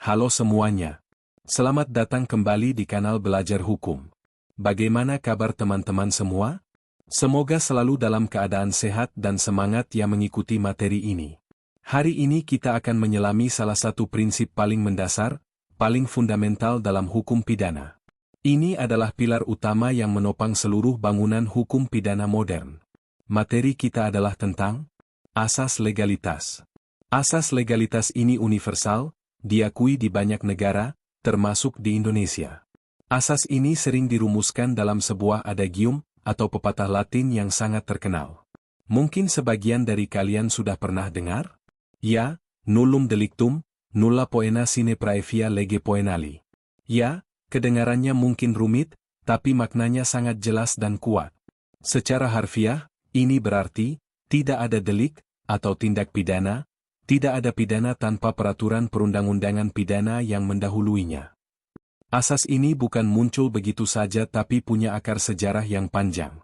Halo semuanya. Selamat datang kembali di kanal Belajar Hukum. Bagaimana kabar teman-teman semua? Semoga selalu dalam keadaan sehat dan semangat yang mengikuti materi ini. Hari ini kita akan menyelami salah satu prinsip paling mendasar, paling fundamental dalam hukum pidana. Ini adalah pilar utama yang menopang seluruh bangunan hukum pidana modern. Materi kita adalah tentang asas legalitas. Asas legalitas ini universal, diakui di banyak negara, termasuk di Indonesia. Asas ini sering dirumuskan dalam sebuah adagium atau pepatah Latin yang sangat terkenal. Mungkin sebagian dari kalian sudah pernah dengar? Ya, nullum delictum, nulla poena sine praevia lege poenali. Ya, kedengarannya mungkin rumit, tapi maknanya sangat jelas dan kuat. Secara harfiah, ini berarti, tidak ada delik, atau tindak pidana, tidak ada pidana tanpa peraturan perundang-undangan pidana yang mendahuluinya. Asas ini bukan muncul begitu saja tapi punya akar sejarah yang panjang.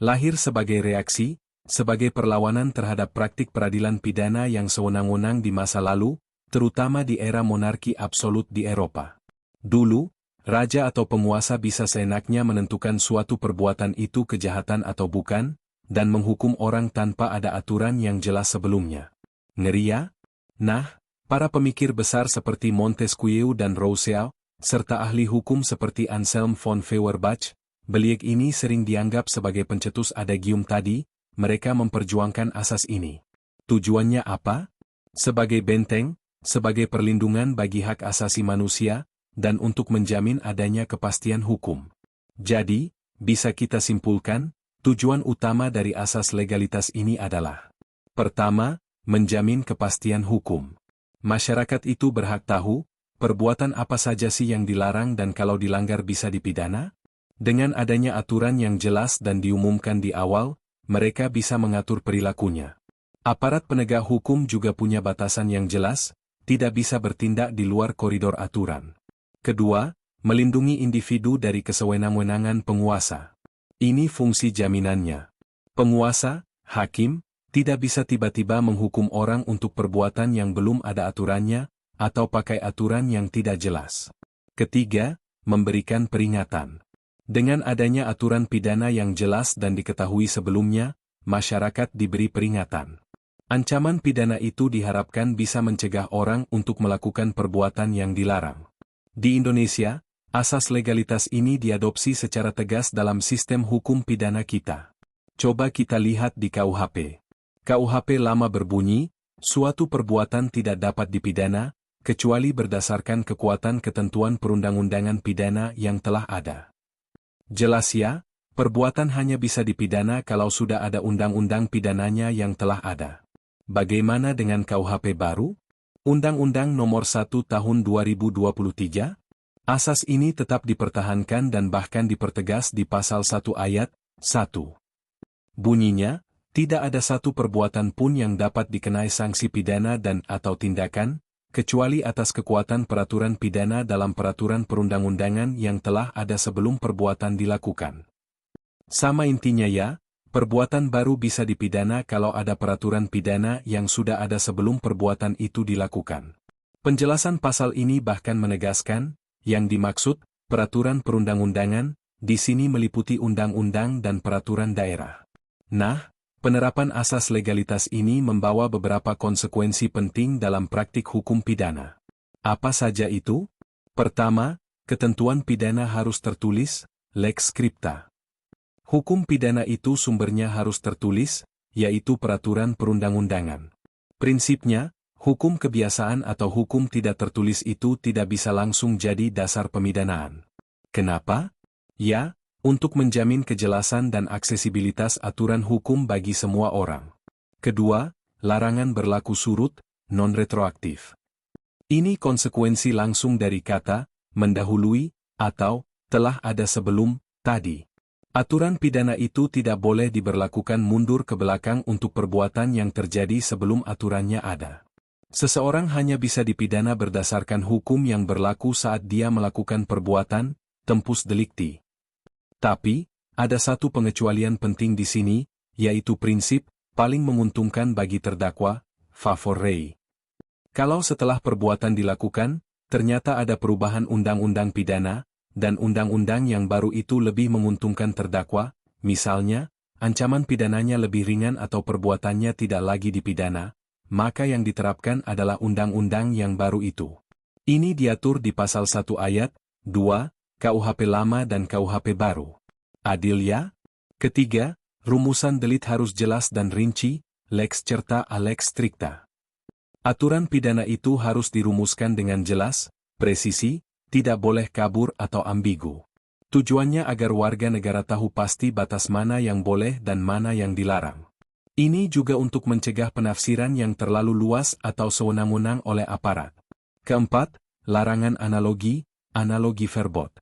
Lahir sebagai reaksi, sebagai perlawanan terhadap praktik peradilan pidana yang sewenang-wenang di masa lalu, terutama di era monarki absolut di Eropa. Dulu, raja atau penguasa bisa seenaknya menentukan suatu perbuatan itu kejahatan atau bukan, dan menghukum orang tanpa ada aturan yang jelas sebelumnya. Ngeri ya? Nah, para pemikir besar seperti Montesquieu dan Rousseau, serta ahli hukum seperti Anselm von Feuerbach, beliau ini sering dianggap sebagai pencetus adagium tadi, mereka memperjuangkan asas ini. Tujuannya apa? Sebagai benteng, sebagai perlindungan bagi hak asasi manusia, dan untuk menjamin adanya kepastian hukum. Jadi, bisa kita simpulkan, tujuan utama dari asas legalitas ini adalah: pertama, menjamin kepastian hukum. Masyarakat itu berhak tahu, perbuatan apa saja sih yang dilarang dan kalau dilanggar bisa dipidana? Dengan adanya aturan yang jelas dan diumumkan di awal, mereka bisa mengatur perilakunya. Aparat penegak hukum juga punya batasan yang jelas, tidak bisa bertindak di luar koridor aturan. Kedua, melindungi individu dari kesewenang-wenangan penguasa. Ini fungsi jaminannya. Penguasa, hakim, tidak bisa tiba-tiba menghukum orang untuk perbuatan yang belum ada aturannya, atau pakai aturan yang tidak jelas. Ketiga, memberikan peringatan. Dengan adanya aturan pidana yang jelas dan diketahui sebelumnya, masyarakat diberi peringatan. Ancaman pidana itu diharapkan bisa mencegah orang untuk melakukan perbuatan yang dilarang. Di Indonesia, asas legalitas ini diadopsi secara tegas dalam sistem hukum pidana kita. Coba kita lihat di KUHP. KUHP lama berbunyi, suatu perbuatan tidak dapat dipidana, kecuali berdasarkan kekuatan ketentuan perundang-undangan pidana yang telah ada. Jelas ya, perbuatan hanya bisa dipidana kalau sudah ada undang-undang pidananya yang telah ada. Bagaimana dengan KUHP baru? Undang-Undang Nomor 1 Tahun 2023? Asas ini tetap dipertahankan dan bahkan dipertegas di Pasal 1 Ayat 1. Bunyinya, tidak ada satu perbuatan pun yang dapat dikenai sanksi pidana dan atau tindakan, kecuali atas kekuatan peraturan pidana dalam peraturan perundang-undangan yang telah ada sebelum perbuatan dilakukan. Sama intinya ya, perbuatan baru bisa dipidana kalau ada peraturan pidana yang sudah ada sebelum perbuatan itu dilakukan. Penjelasan pasal ini bahkan menegaskan, yang dimaksud, peraturan perundang-undangan, di sini meliputi undang-undang dan peraturan daerah. Nah, penerapan asas legalitas ini membawa beberapa konsekuensi penting dalam praktik hukum pidana. Apa saja itu? Pertama, ketentuan pidana harus tertulis, lex scripta. Hukum pidana itu sumbernya harus tertulis, yaitu peraturan perundang-undangan. Prinsipnya, hukum kebiasaan atau hukum tidak tertulis itu tidak bisa langsung jadi dasar pemidanaan. Kenapa? Ya, untuk menjamin kejelasan dan aksesibilitas aturan hukum bagi semua orang. Kedua, larangan berlaku surut, non-retroaktif. Ini konsekuensi langsung dari kata, mendahului, atau, telah ada sebelum, tadi. Aturan pidana itu tidak boleh diberlakukan mundur ke belakang untuk perbuatan yang terjadi sebelum aturannya ada. Seseorang hanya bisa dipidana berdasarkan hukum yang berlaku saat dia melakukan perbuatan, tempus delicti. Tapi, ada satu pengecualian penting di sini, yaitu prinsip, paling menguntungkan bagi terdakwa, favor rei. Kalau setelah perbuatan dilakukan, Ternyata ada perubahan undang-undang pidana, dan undang-undang yang baru itu lebih menguntungkan terdakwa, misalnya, ancaman pidananya lebih ringan atau perbuatannya tidak lagi dipidana, maka yang diterapkan adalah undang-undang yang baru itu. Ini diatur di pasal 1 ayat 2, KUHP lama dan KUHP baru. Adil ya? Ketiga, rumusan delit harus jelas dan rinci, lex certa a lex stricta. Aturan pidana itu harus dirumuskan dengan jelas, presisi, tidak boleh kabur atau ambigu. Tujuannya agar warga negara tahu pasti batas mana yang boleh dan mana yang dilarang. Ini juga untuk mencegah penafsiran yang terlalu luas atau sewenang-wenang oleh aparat. Keempat, larangan analogi verbot.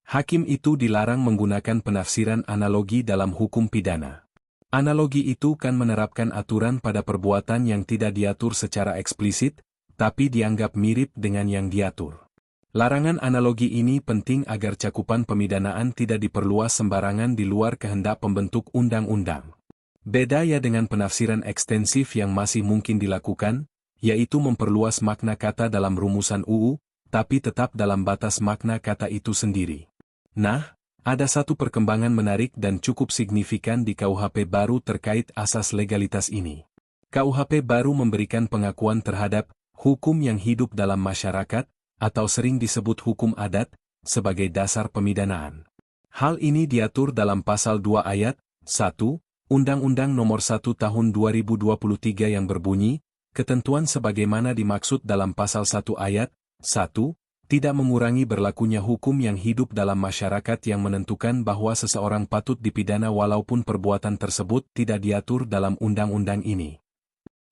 Hakim itu dilarang menggunakan penafsiran analogi dalam hukum pidana. Analogi itu kan menerapkan aturan pada perbuatan yang tidak diatur secara eksplisit, tapi dianggap mirip dengan yang diatur. Larangan analogi ini penting agar cakupan pemidanaan tidak diperluas sembarangan di luar kehendak pembentuk undang-undang. Beda ya dengan penafsiran ekstensif yang masih mungkin dilakukan, yaitu memperluas makna kata dalam rumusan UU, tapi tetap dalam batas makna kata itu sendiri. Nah, ada satu perkembangan menarik dan cukup signifikan di KUHP baru terkait asas legalitas ini. KUHP baru memberikan pengakuan terhadap hukum yang hidup dalam masyarakat, atau sering disebut hukum adat, sebagai dasar pemidanaan. Hal ini diatur dalam pasal 2 ayat 1, Undang-Undang Nomor 1 Tahun 2023 yang berbunyi, ketentuan sebagaimana dimaksud dalam pasal 1 ayat 1, tidak mengurangi berlakunya hukum yang hidup dalam masyarakat yang menentukan bahwa seseorang patut dipidana walaupun perbuatan tersebut tidak diatur dalam undang-undang ini.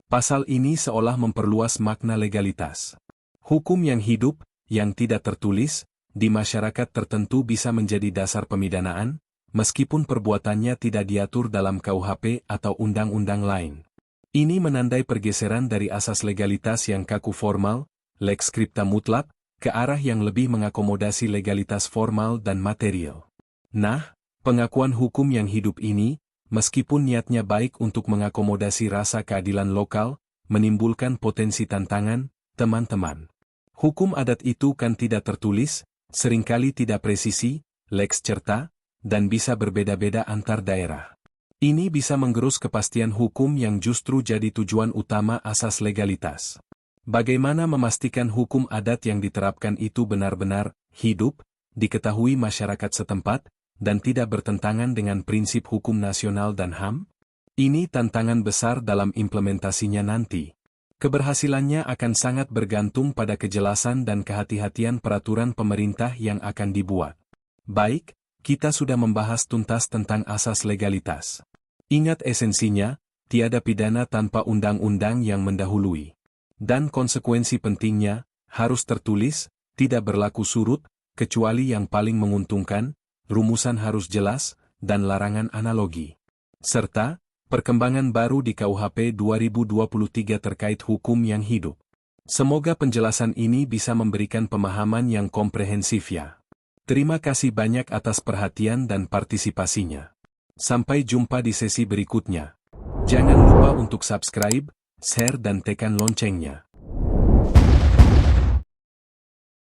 Pasal ini seolah memperluas makna legalitas. Hukum yang hidup, yang tidak tertulis, di masyarakat tertentu bisa menjadi dasar pemidanaan, meskipun perbuatannya tidak diatur dalam KUHP atau undang-undang lain. Ini menandai pergeseran dari asas legalitas yang kaku formal, lex scripta mutlak, ke arah yang lebih mengakomodasi legalitas formal dan material. Nah, pengakuan hukum yang hidup ini, meskipun niatnya baik untuk mengakomodasi rasa keadilan lokal, menimbulkan potensi tantangan, teman-teman. Hukum adat itu kan tidak tertulis, seringkali tidak presisi, lex certa, dan bisa berbeda-beda antar daerah. Ini bisa menggerus kepastian hukum yang justru jadi tujuan utama asas legalitas. Bagaimana memastikan hukum adat yang diterapkan itu benar-benar hidup, diketahui masyarakat setempat, dan tidak bertentangan dengan prinsip hukum nasional dan HAM? Ini tantangan besar dalam implementasinya nanti. Keberhasilannya akan sangat bergantung pada kejelasan dan kehati-hatian peraturan pemerintah yang akan dibuat. Baik, kita sudah membahas tuntas tentang asas legalitas. Ingat esensinya, tiada pidana tanpa undang-undang yang mendahului. Dan konsekuensi pentingnya, harus tertulis, tidak berlaku surut, kecuali yang paling menguntungkan, rumusan harus jelas, dan larangan analogi. Serta, perkembangan baru di KUHP 2023 terkait hukum yang hidup. Semoga penjelasan ini bisa memberikan pemahaman yang komprehensif ya. Terima kasih banyak atas perhatian dan partisipasinya. Sampai jumpa di sesi berikutnya. Jangan lupa untuk subscribe, share dan tekan loncengnya.